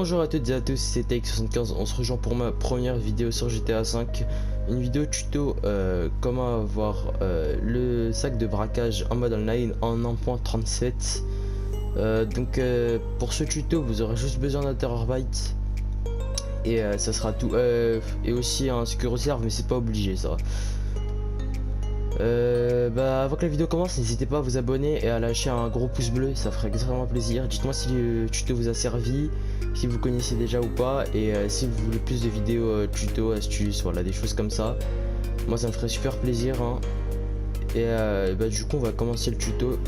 Bonjour à toutes et à tous, c'est Take75, on se rejoint pour ma première vidéo sur GTA V. Une vidéo tuto comment avoir le sac de braquage en mode online en 1.37. Pour ce tuto vous aurez juste besoin d'un Terabyte et ça sera tout, et aussi un secure reserve, mais c'est pas obligé ça. Avant que la vidéo commence, n'hésitez pas à vous abonner et à lâcher un gros pouce bleu, ça ferait extrêmement plaisir. Dites-moi si le tuto vous a servi, si vous connaissez déjà ou pas, et si vous voulez plus de vidéos tuto, astuces, voilà, des choses comme ça. Moi ça me ferait super plaisir, hein. Et du coup on va commencer le tuto.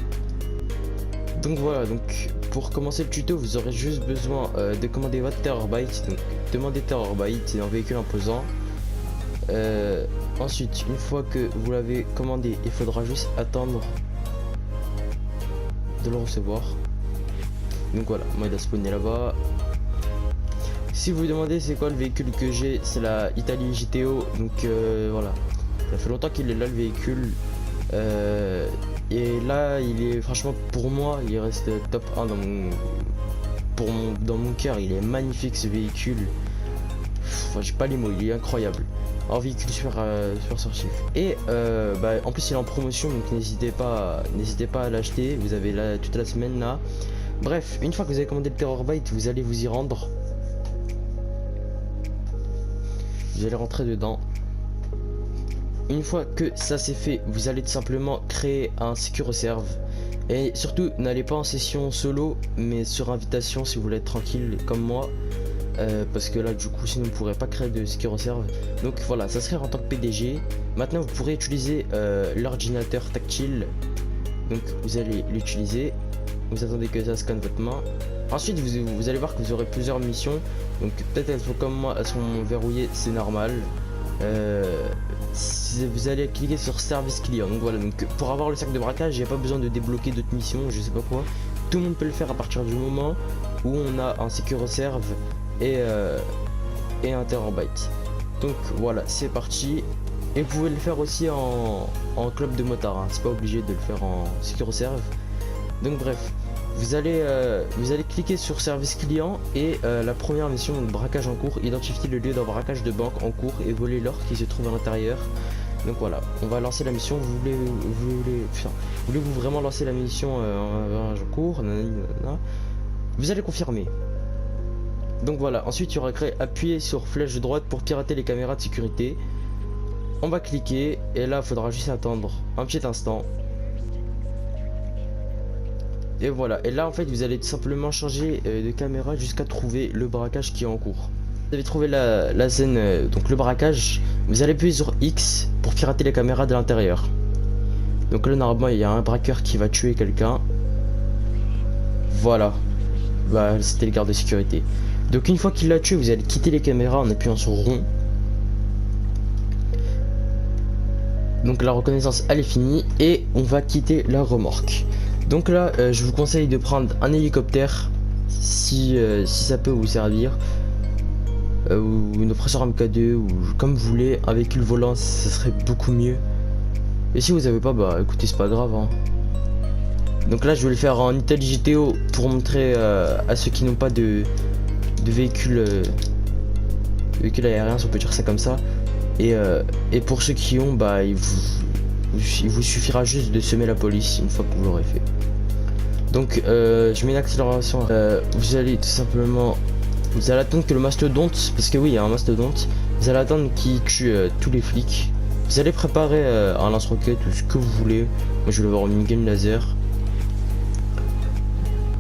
Donc voilà, donc pour commencer le tuto vous aurez juste besoin de commander votre Terabyte. Donc demandez Terabyte et un véhicule imposant. Ensuite, une fois que vous l'avez commandé, il faudra juste attendre de le recevoir. Donc voilà, moi il a spawné là-bas. Si vous vous demandez c'est quoi le véhicule que j'ai, c'est la Italie GTO. Donc voilà, ça fait longtemps qu'il est là le véhicule. Et là il est franchement, pour moi il reste top 1 dans mon cœur. Il est magnifique ce véhicule. Enfin, j'ai pas les mots, il est incroyable. En véhicule super sportif. Et en plus il est en promotion, donc n'hésitez pas à l'acheter. Vous avez là toute la semaine là. Bref, une fois que vous avez commandé le Terabyte, vous allez vous y rendre. Vous allez rentrer dedans. Une fois que ça c'est fait, vous allez tout simplement créer un secure reserve. Et surtout, n'allez pas en session solo, mais sur invitation si vous voulez être tranquille comme moi. Parce que là du coup sinon vous ne pourrez pas créer de secure reserve. Donc voilà, ça serait en tant que PDG. Maintenant vous pourrez utiliser l'ordinateur tactile. Donc vous allez l'utiliser. Vous attendez que ça scanne votre main. Ensuite vous allez voir que vous aurez plusieurs missions. Donc peut-être elles sont comme moi, elles sont verrouillées, c'est normal. Vous allez cliquer sur service client. Donc voilà, donc pour avoir le sac de braquage, il n'y a pas besoin de débloquer d'autres missions, je sais pas quoi. Tout le monde peut le faire à partir du moment où on a un secure reserve et un Terabyte. Donc voilà, c'est parti. Et vous pouvez le faire aussi en club de motard, hein. C'est pas obligé de le faire en secure reserve. Donc bref, vous allez cliquer sur service client et la première mission, donc braquage en cours. Identifier le lieu d'un braquage de banque en cours et voler l'or qui se trouve à l'intérieur. Donc voilà, on va lancer la mission. Voulez-vous vraiment lancer la mission en cours? Vous allez confirmer. Donc voilà, ensuite il y aura appuyer sur flèche droite pour pirater les caméras de sécurité. On va cliquer et là il faudra juste attendre un petit instant. Et voilà, et là en fait vous allez tout simplement changer de caméra jusqu'à trouver le braquage qui est en cours. Vous avez trouvé la scène, donc le braquage. Vous allez appuyer sur X pour pirater les caméras de l'intérieur. Donc là normalement il y a un braqueur qui va tuer quelqu'un. Voilà, c'était le garde de sécurité. Donc une fois qu'il l'a tué, vous allez quitter les caméras en appuyant sur rond. Donc la reconnaissance elle est finie et on va quitter la remorque. Donc là je vous conseille de prendre un hélicoptère si ça peut vous servir, ou une oppresseur MK2 ou comme vous voulez. Un véhicule volant ça serait beaucoup mieux. Et si vous avez pas, écoutez, c'est pas grave, hein. Donc là je vais le faire en Italie GTO pour montrer à ceux qui n'ont pas de véhicule aérien, si on peut dire ça comme ça. Et pour ceux qui ont, il vous suffira juste de semer la police une fois que vous l'aurez fait. Donc je mets une accélération. Vous allez tout simplement, vous allez attendre que le mastodonte, parce que oui il y a un mastodonte, vous allez attendre qu'il tue tous les flics. Vous allez préparer un lance-roquette ou ce que vous voulez. Moi je vais avoir une minigun laser.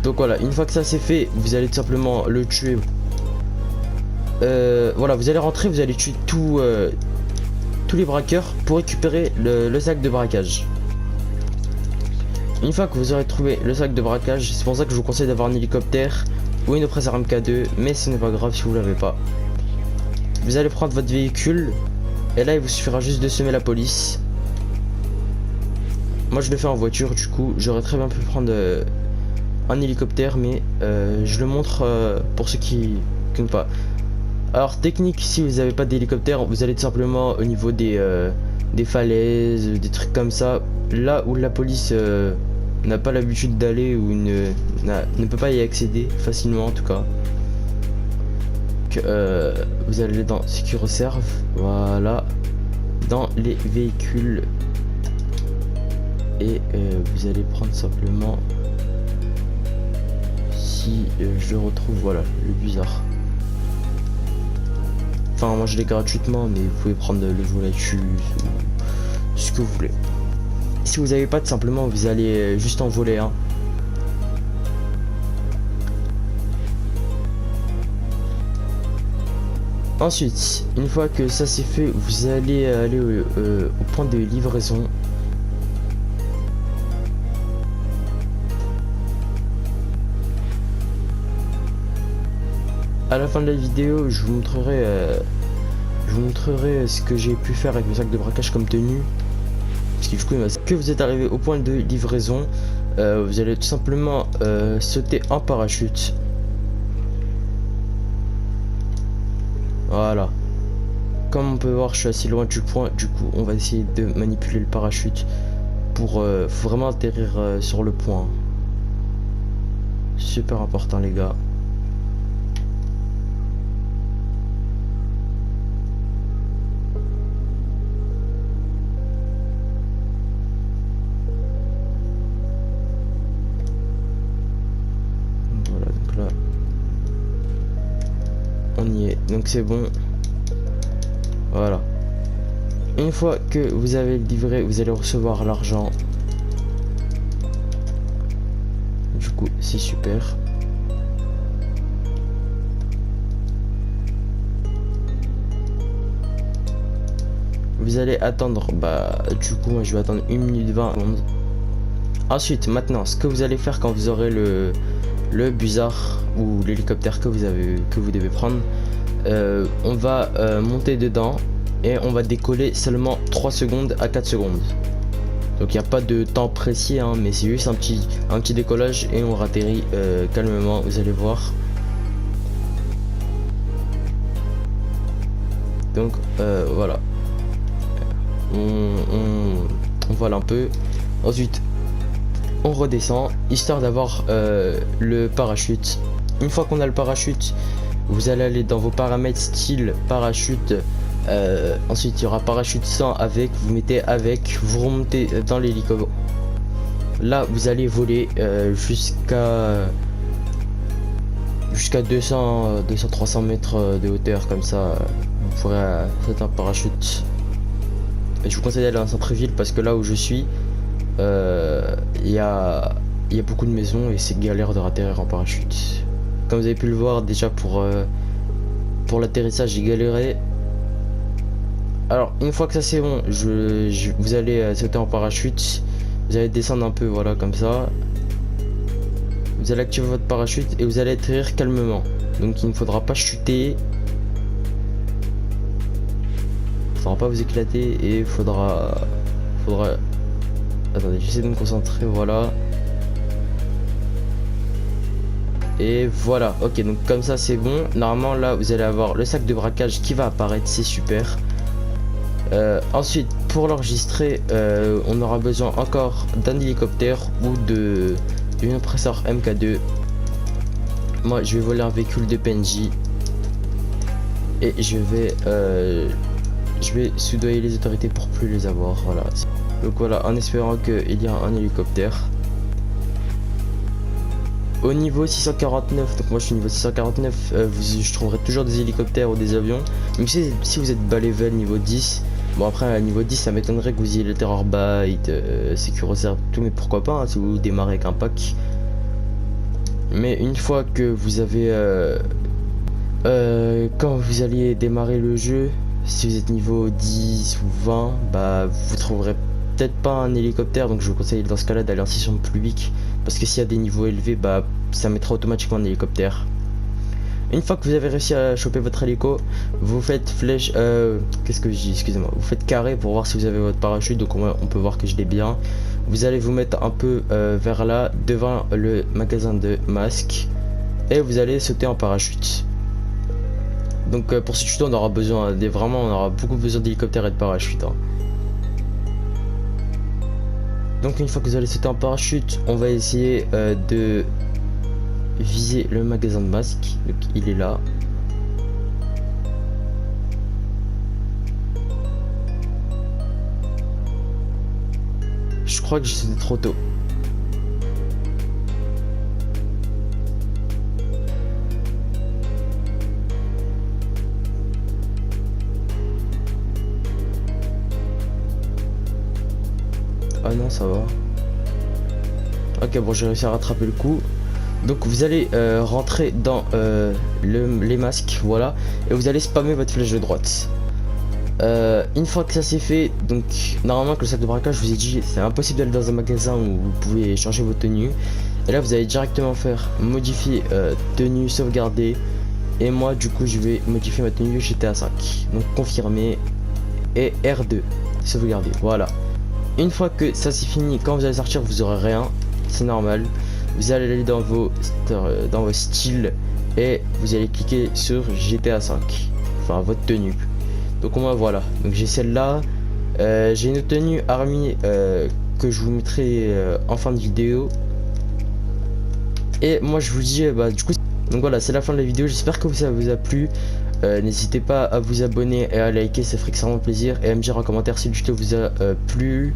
Donc voilà, une fois que ça c'est fait, vous allez tout simplement le tuer. Voilà, vous allez rentrer, vous allez tuer tous les braqueurs pour récupérer le sac de braquage. Une fois que vous aurez trouvé le sac de braquage, c'est pour ça que je vous conseille d'avoir un hélicoptère ou une oppresseur MK2, mais ce n'est pas grave si vous l'avez pas. Vous allez prendre votre véhicule et là il vous suffira juste de semer la police. Moi je le fais en voiture, du coup j'aurais très bien pu prendre un hélicoptère, mais je le montre pour ceux qui n'ont pas. Alors technique, si vous n'avez pas d'hélicoptère, vous allez tout simplement au niveau des falaises, des trucs comme ça, là où la police n'a pas l'habitude d'aller ou ne peut pas y accéder facilement en tout cas. Donc vous allez dans SecureServe, voilà, dans les véhicules, et vous allez prendre simplement, si je le retrouve, voilà, le bizarre. Enfin, moi je l'ai gratuitement, mais vous pouvez prendre le Volacus ou ce que vous voulez. Si vous n'avez pas, tout simplement vous allez juste en voler un. Ensuite, une fois que ça c'est fait, vous allez aller au point de livraison. À la fin de la vidéo, je vous montrerai ce que j'ai pu faire avec mes sacs de braquage comme tenue. Parce que du coup, que vous êtes arrivé au point de livraison, vous allez tout simplement sauter en parachute. Voilà. Comme on peut voir, je suis assez loin du point. Du coup, on va essayer de manipuler le parachute pour vraiment atterrir sur le point. Super important, les gars. Voilà, donc là, on y est. Donc c'est bon. Voilà. Une fois que vous avez livré, vous allez recevoir l'argent. Du coup, c'est super. Vous allez attendre, du coup, moi je vais attendre 1 minute 20 secondes. Ensuite, maintenant, ce que vous allez faire quand vous aurez le busard ou l'hélicoptère que vous devez prendre, on va monter dedans et on va décoller seulement 3 secondes à 4 secondes. Donc il n'y a pas de temps précis, hein, mais c'est juste un petit décollage et on atterrit calmement, vous allez voir. Donc voilà. On vole un peu. Ensuite, on redescend, histoire d'avoir le parachute. Une fois qu'on a le parachute, vous allez aller dans vos paramètres style parachute. Ensuite, il y aura parachute sans avec. Vous mettez avec, vous remontez dans l'hélico. Là, vous allez voler jusqu'à 200-300 mètres de hauteur, comme ça. Vous pourrez sauter un parachute. Et je vous conseille d'aller en centre-ville parce que là où je suis, il y a beaucoup de maisons et c'est galère de atterrir en parachute. Comme vous avez pu le voir déjà pour l'atterrissage, j'ai galéré. Alors une fois que ça c'est bon, vous allez sauter en parachute. Vous allez descendre un peu, voilà, comme ça. Vous allez activer votre parachute et vous allez atterrir calmement. Donc il ne faudra pas chuter. Faudra pas vous éclater et faudra. Attendez, j'essaie de me concentrer, voilà. Et voilà, ok, donc comme ça c'est bon. Normalement là vous allez avoir le sac de braquage qui va apparaître, c'est super. Ensuite, pour l'enregistrer, on aura besoin encore d'un hélicoptère ou d'une impresseur MK2. Moi je vais voler un véhicule de PNJ et je vais soudoyer les autorités pour plus les avoir, voilà. Donc voilà, en espérant qu'il y a un hélicoptère. Au niveau 649, donc moi je suis niveau 649, je trouverai toujours des hélicoptères ou des avions. Mais si vous êtes bas level niveau 10, bon après à niveau 10 ça m'étonnerait que vous ayez le Terror Byte, SecureServe, tout, mais pourquoi pas, hein, si vous démarrez avec un pack. Mais une fois que vous avez... quand vous alliez démarrer le jeu, si vous êtes niveau 10 ou 20, vous trouverez peut-être pas un hélicoptère, donc je vous conseille dans ce cas là d'aller en session publique, parce que s'il y a des niveaux élevés, ça mettra automatiquement un hélicoptère. Une fois que vous avez réussi à choper votre hélico, vous faites flèche, qu'est-ce que je dis, excusez-moi, vous faites carré pour voir si vous avez votre parachute, donc on peut voir que je l'ai bien. Vous allez vous mettre un peu vers là, devant le magasin de masques, et vous allez sauter en parachute. Donc pour ce tuto on aura besoin on aura beaucoup besoin d'hélicoptères et de parachute, hein. Donc une fois que vous allez sauter en parachute, on va essayer de viser le magasin de masques. Donc il est là. crois que c'était trop tôt. Ah non, ça va. Ok, bon, j'ai réussi à rattraper le coup. Donc vous allez rentrer dans les masques, voilà, et vous allez spammer votre flèche de droite. Une fois que ça c'est fait, donc normalement que le sac de braquage, je vous ai dit, c'est impossible d'aller dans un magasin où vous pouvez changer vos tenues. Et là vous allez directement faire modifier tenue, sauvegarder. Et moi du coup je vais modifier ma tenue GTA 5. Donc confirmer et R2, sauvegarder, voilà. Une fois que ça c'est fini, quand vous allez sortir vous aurez rien, c'est normal. Vous allez aller dans vos styles et vous allez cliquer sur GTA 5, enfin votre tenue. Donc moi voilà, donc j'ai celle-là, j'ai une autre tenue armée que je vous mettrai en fin de vidéo. Et moi je vous dis du coup, donc voilà, c'est la fin de la vidéo, j'espère que ça vous a plu. N'hésitez pas à vous abonner et à liker, ça ferait extrêmement plaisir, et à me dire en commentaire si le tuto vous a plu,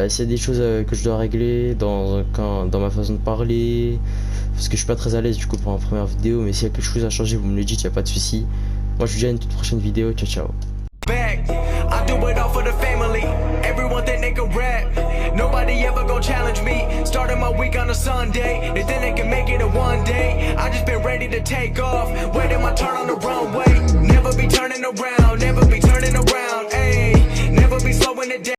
s'il y a des choses que je dois régler dans ma façon de parler, parce que je suis pas très à l'aise du coup pour ma première vidéo, mais s'il y a quelque chose à changer vous me le dites, y a pas de souci. Moi je vous dis à une toute prochaine vidéo, ciao ciao. I do it all for the family. Everyone think they can rap. Nobody ever gon' challenge me. Started my week on a Sunday. They think they can make it in one day. I just been ready to take off. Waiting my turn on the runway. Never be turning around. Never be turning around.